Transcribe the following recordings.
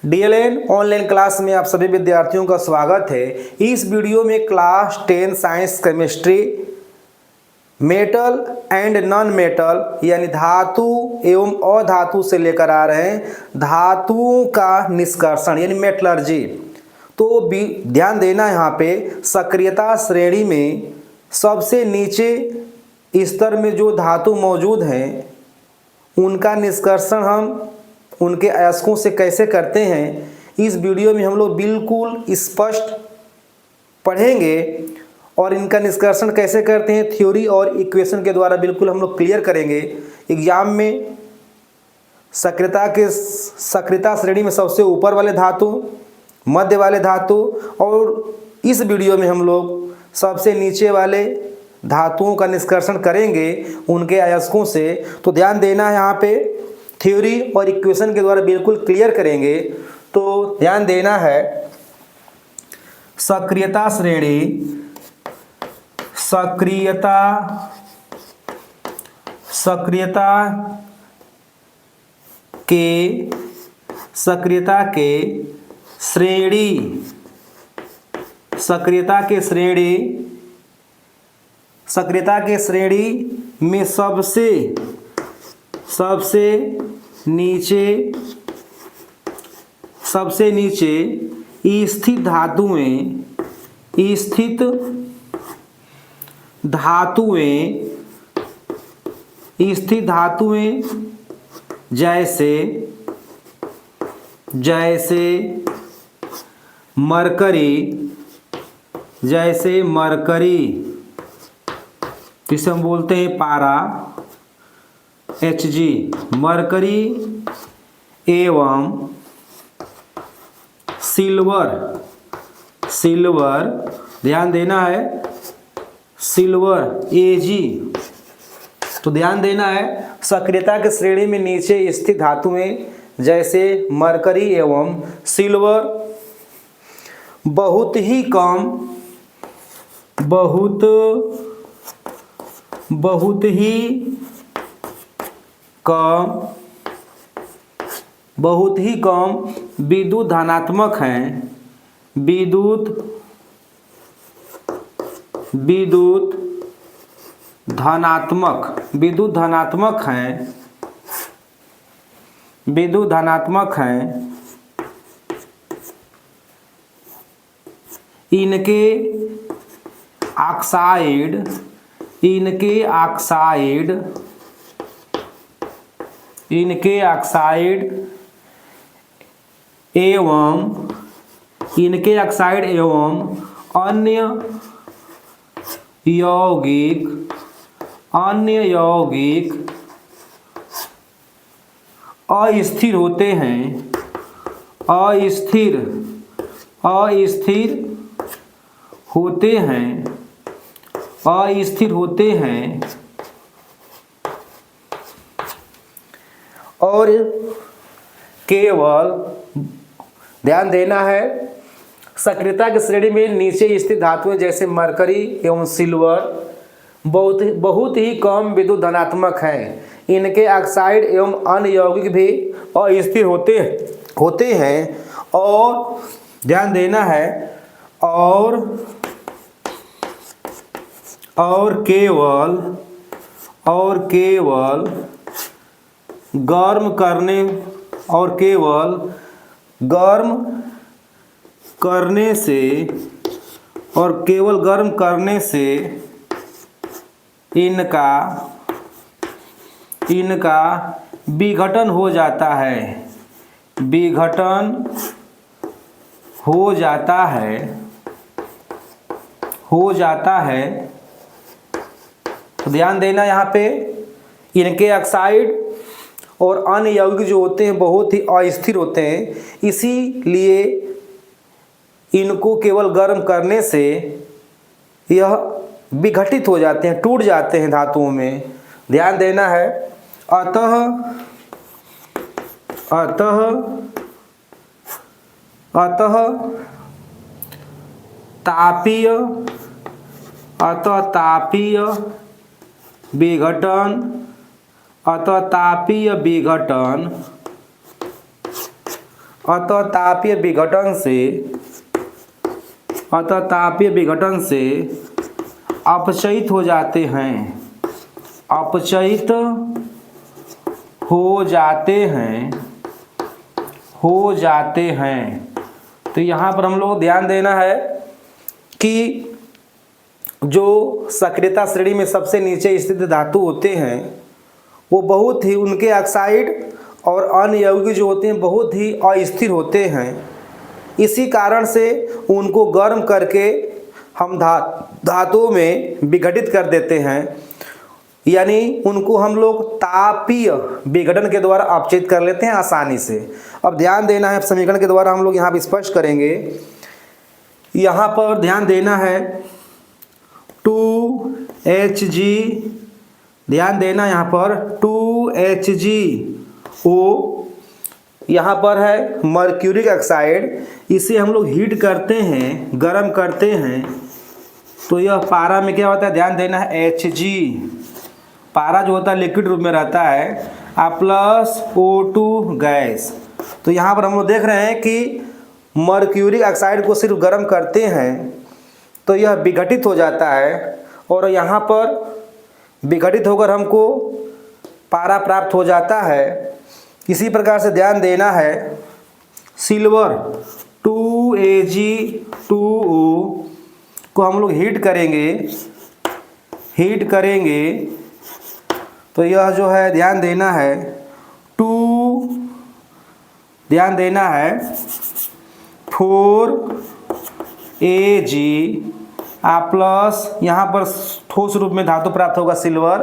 DLN online class में आप सभी विद्यार्थियों का स्वागत है। इस वीडियो में class 10 science chemistry metal and non metal यानी धातु एवं अधातु से लेकर आ रहे हैं धातुओं का निष्कर्षण यानी मेटलर्जी। तो ध्यान देना यहाँ पे सक्रियता श्रेणी में सबसे नीचे स्तर में जो धातु मौजूद हैं उनका निष्कर्षण हम उनके अयस्कों से कैसे करते हैं इस वीडियो में हम लोग बिल्कुल स्पष्ट पढ़ेंगे और इनका निष्कर्षण कैसे करते हैं थ्योरी और इक्वेशन के द्वारा बिल्कुल हम लोग क्लियर करेंगे। एग्जाम में सक्रियता श्रेणी में सबसे ऊपर वाले धातु, मध्य वाले धातु और इस वीडियो में हम लोग सबसे नीचे वाले धातुओं का निष्कर्षण करेंगे उनके अयस्कों से। तो ध्यान देना है, यहाँ पे थ्योरी और इक्वेशन के द्वारा बिल्कुल क्लियर करेंगे। तो ध्यान देना है सक्रियता श्रेणी, सक्रियता के श्रेणी में सबसे नीचे स्थित धातुएं जैसे मरकरी जिसे हम बोलते हैं पारा Hg, मरकरी एवं सिल्वर ध्यान देना है सिल्वर Ag। तो ध्यान देना है सक्रियता के श्रेणी में नीचे स्थित धातुएं जैसे मरकरी एवं सिल्वर बहुत ही कम विद्युत धनात्मक हैं, विद्युत धनात्मक हैं। इनके ऑक्साइड एवं अन्य यौगिक अस्थिर होते हैं और केवल ध्यान देना है सक्रियता की श्रेणी में नीचे स्थित धातुएं जैसे मरकरी एवं सिल्वर बहुत ही कम विद्युत धनात्मक हैं। इनके ऑक्साइड एवं अन्य यौगिक भी अस्थिर होते हैं और ध्यान देना है और केवल गर्म करने से इनका विघटन हो जाता है। तो ध्यान देना यहाँ पे इनके ऑक्साइड और अन्य यौगिक जो होते हैं बहुत ही अस्थिर होते हैं, इसीलिए इनको केवल गर्म करने से यह विघटित हो जाते हैं, टूट जाते हैं धातुओं में। ध्यान देना है अतः तापीय विघटन अतः तापीय विघटन से अपचयित हो जाते हैं, अपचयित हो जाते हैं। तो यहाँ पर हम लोग ध्यान देना है कि जो सक्रियता श्रेणी में सबसे नीचे स्थित धातु होते हैं वो बहुत ही, उनके ऑक्साइड और अन्य यौगिक जो होते हैं बहुत ही अस्थिर होते हैं। इसी कारण से उनको गर्म करके हम धातुओं में विघटित कर देते हैं, यानी उनको हम लोग तापीय विघटन के द्वारा अपचयित कर लेते हैं आसानी से। अब ध्यान देना है, समीकरण के द्वारा हम लोग यहाँ पर स्पष्ट करेंगे। यहाँ पर ध्यान देना है 2Hg, ध्यान देना यहाँ पर 2HgO यहाँ पर है मर्क्यूरिक ऑक्साइड। इसे हम लोग हीट करते हैं, गर्म करते हैं, तो यह पारा में क्या होता है, ध्यान देना है Hg। पारा जो होता है लिक्विड रूप में रहता है, प्लस O2 गैस। तो यहाँ पर हम लोग देख रहे हैं कि मर्क्यूरिक ऑक्साइड को सिर्फ गर्म करते हैं तो यह विघटित हो जाता है, और यहाँ पर विघटित होकर हमको पारा प्राप्त हो जाता है। इसी प्रकार से ध्यान देना है सिल्वर 2Ag2O को हम लोग हीट करेंगे तो यह जो है ध्यान देना है 4Ag प्लस यहाँ पर ठोस रूप में धातु प्राप्त होगा सिल्वर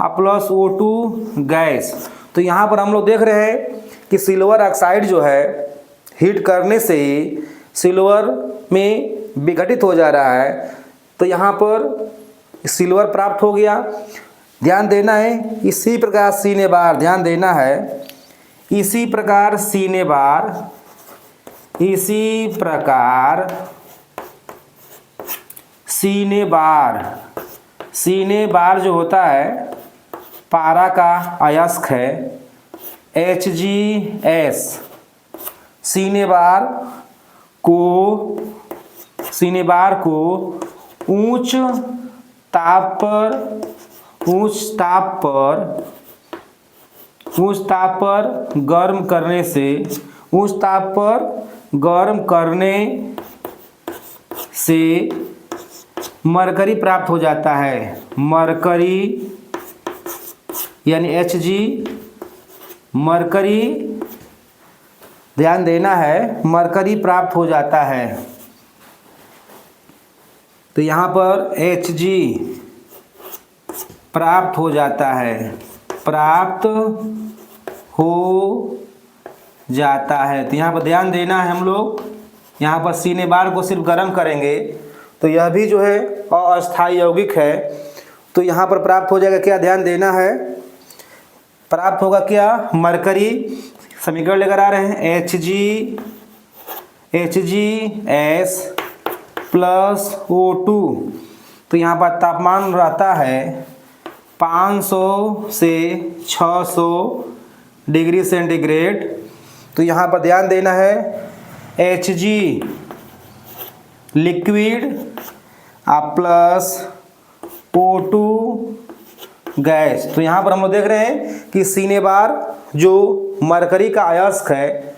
प्लस O2 गैस। तो यहाँ पर हम लोग देख रहे हैं कि सिल्वर ऑक्साइड जो है हीट करने से ही सिल्वर में विघटित हो जा रहा है, तो यहाँ पर सिल्वर प्राप्त हो गया। ध्यान देना है इसी प्रकार सीने बार, ध्यान देना है इसी प्रकार सीने बार जो होता है पारा का अयस्क है HgS। सीने बार को उच्च ताप पर गर्म करने से मरकरी प्राप्त हो जाता है। मरकरी यानी Hg, मरकरी, ध्यान देना है मरकरी प्राप्त हो जाता है। तो यहाँ पर Hg प्राप्त हो जाता है, तो यहाँ पर ध्यान देना है हम लोग यहाँ पर सीने बार को सिर्फ गर्म करेंगे तो यह भी जो है अस्थायी यौगिक है, तो यहाँ पर प्राप्त हो जाएगा क्या, ध्यान देना है प्राप्त होगा क्या, मरकरी। समीकरण लेकर आ रहे हैं HgS प्लस O2। तो यहाँ पर तापमान रहता है 500 से 600 डिग्री सेंटीग्रेड। तो यहाँ पर ध्यान देना है Hg liquid plus O2 gas. तो यहाँ पर हम लोग देख रहे हैं कि सीने बार जो मरकरी का अयस्क है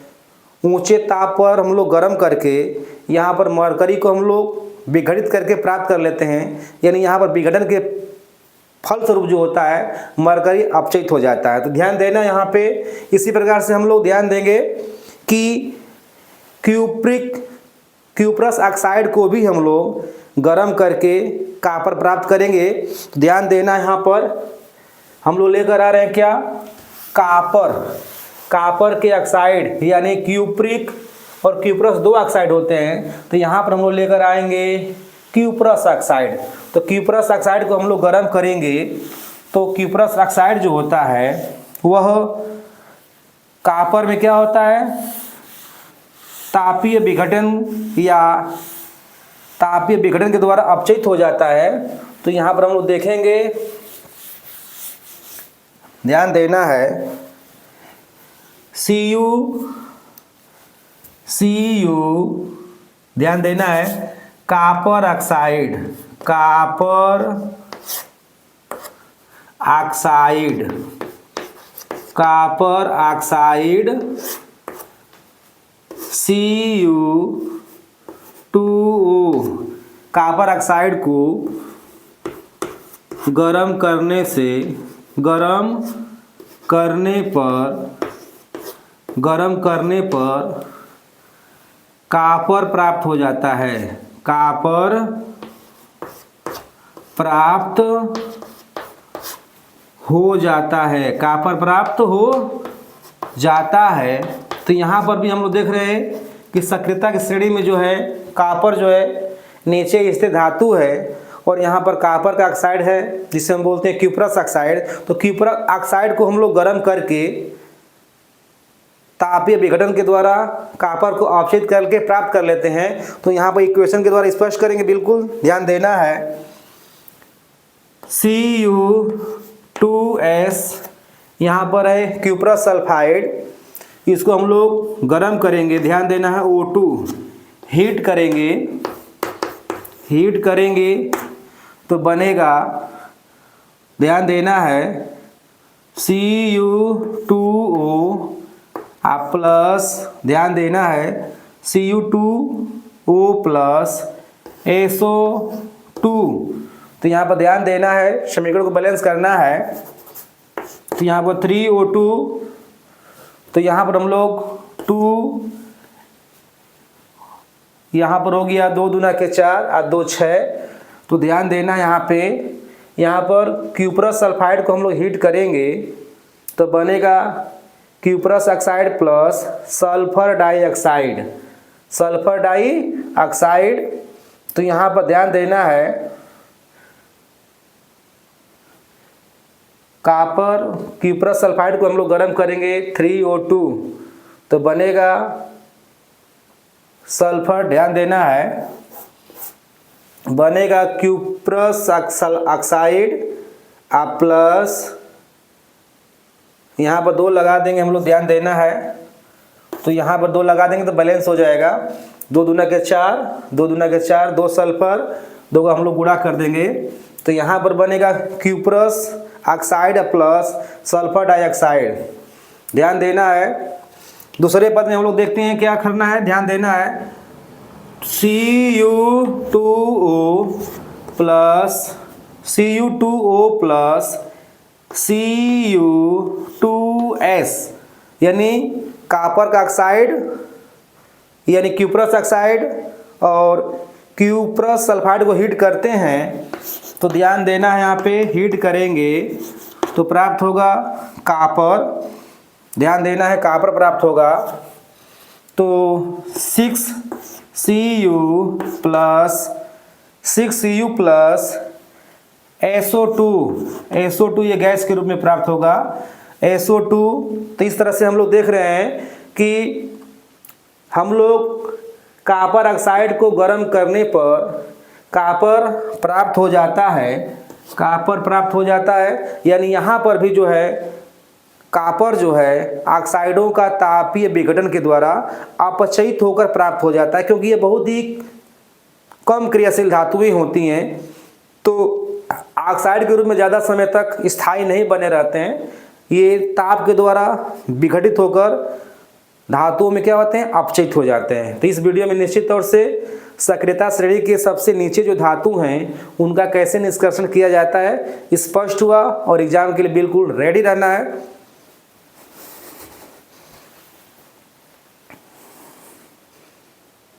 ऊंचे ताप पर हम लोग गर्म करके यहाँ पर मरकरी को हम लोग विघटित करके प्राप्त कर लेते हैं, यानी यहाँ पर विघटन के फलस्वरूप जो होता है मरकरी अपचयित हो जाता है। तो ध्यान देना यहाँ पे इसी प्रकार से हम लोग ध्यान देंगे कि क्यूप्रस ऑक्साइड को भी हम लोग गर्म करके कॉपर प्राप्त करेंगे। तो ध्यान देना यहाँ पर हम लोग लेकर आ रहे हैं क्या, कॉपर के ऑक्साइड, यानी क्यूप्रिक और क्यूप्रस दो ऑक्साइड होते हैं। तो यहाँ पर हम लोग लेकर आएंगे क्यूप्रस ऑक्साइड। तो क्यूप्रस ऑक्साइड को हम लोग गर्म करेंगे तो क्यूप्रस ऑक्साइड जो होता है वह कॉपर में क्या होता है, तापीय विघटन के द्वारा अपचयित हो जाता है। तो यहाँ पर हम लोग देखेंगे, ध्यान देना है Cu, ध्यान देना है, copper oxide, copper oxide, copper oxide Cu2O, copper oxide को गरम करने पर कॉपर प्राप्त हो जाता है, कॉपर प्राप्त हो जाता है, कॉपर प्राप्त हो जाता है। तो यहाँ पर भी हम लोग देख रहे हैं कि सक्रियता की श्रेणी में जो है कॉपर जो है नीचे स्थित धातु है और यहाँ पर कॉपर का ऑक्साइड है जिसे हम बोलते हैं क्यूप्रस ऑक्साइड। तो क्यूप्रस ऑक्साइड को हम लोग गर्म करके तापीय विघटन के द्वारा कॉपर को अपचयित करके प्राप्त कर लेते हैं। तो यहाँ पर इक्वेशन के द्वारा स्पष्ट करेंगे, बिल्कुल ध्यान देना है। Cu2S यहाँ पर है क्यूप्रस सल्फाइड, इसको हम लोग गर्म करेंगे, ध्यान देना है। O2 हीट करेंगे तो बनेगा, ध्यान देना है, Cu2O प्लस, ध्यान देना है, Cu2O प्लस SO2। तो यहाँ पर ध्यान देना है, समीकरण को बैलेंस करना है। तो यहाँ पर 3O2, तो यहाँ पर हम लोग 2, यहाँ पर हो गया 2 दूना के 4 और 2 6। तो ध्यान देना यहाँ पे, यहाँ पर क्यूप्रस सल्फाइड को हम लोग हीट करेंगे तो बनेगा cuprous oxide plus sulphur dioxide, sulphur dioxide. तो यहाँ पर ध्यान देना है, कॉपर क्यूप्रस सल्फाइड को हम लोग गर्म करेंगे 3O2 तो बनेगा सल्फर, ध्यान देना है, बनेगा क्यूप्रस ऑक्साइड प्लस, यहाँ पर 2 लगा देंगे हम लोग, ध्यान देना है। तो यहाँ पर 2 लगा देंगे तो बैलेंस हो जाएगा, 2 दूना के 4, 2 दूना के 4, 2 सल्फर, 2 को हम लोग गुणा कर देंगे। तो यहाँ पर बनेगा cuprous oxide plus sulphur dioxide, ध्यान देना है। दूसरे पद में हम लोग देखते हैं क्या करना है, ध्यान देना है, Cu2O प्लस Cu2S यानी कॉपर का ऑक्साइड यानी क्यूप्रस ऑक्साइड और क्यूप्रस सल्फाइड को हीट करते हैं। तो ध्यान देना है, यहाँ पे हीट करेंगे तो प्राप्त होगा कॉपर, ध्यान देना है, कॉपर प्राप्त होगा। तो 6Cu प्लस SO2 ये गैस के रूप में प्राप्त होगा, SO2। तो इस तरह से हम लोग देख रहे हैं कि हम लोग कॉपर ऑक्साइड को गर्म करने पर कॉपर प्राप्त हो जाता है, कॉपर प्राप्त हो जाता है। यानी यहाँ पर भी जो है कॉपर जो है ऑक्साइडों का तापीय विघटन के द्वारा अपचयित होकर प्राप्त हो जाता है, क्योंकि ये बहुत ही कम क्रियाशील धातुएं होती हैं तो ऑक्साइड के रूप में ज़्यादा समय तक स्थायी नहीं बने रहते हैं। ये ताप के द्वारा विघटित होकर धातुओं में क्या होते हैं, अपचयित हो जाते हैं। तो इस वीडियो में निश्चित तौर से सक्रियता श्रेणी के सबसे नीचे जो धातु हैं उनका कैसे निष्कर्षण किया जाता है स्पष्ट हुआ और एग्जाम के लिए बिल्कुल रेडी रहना है।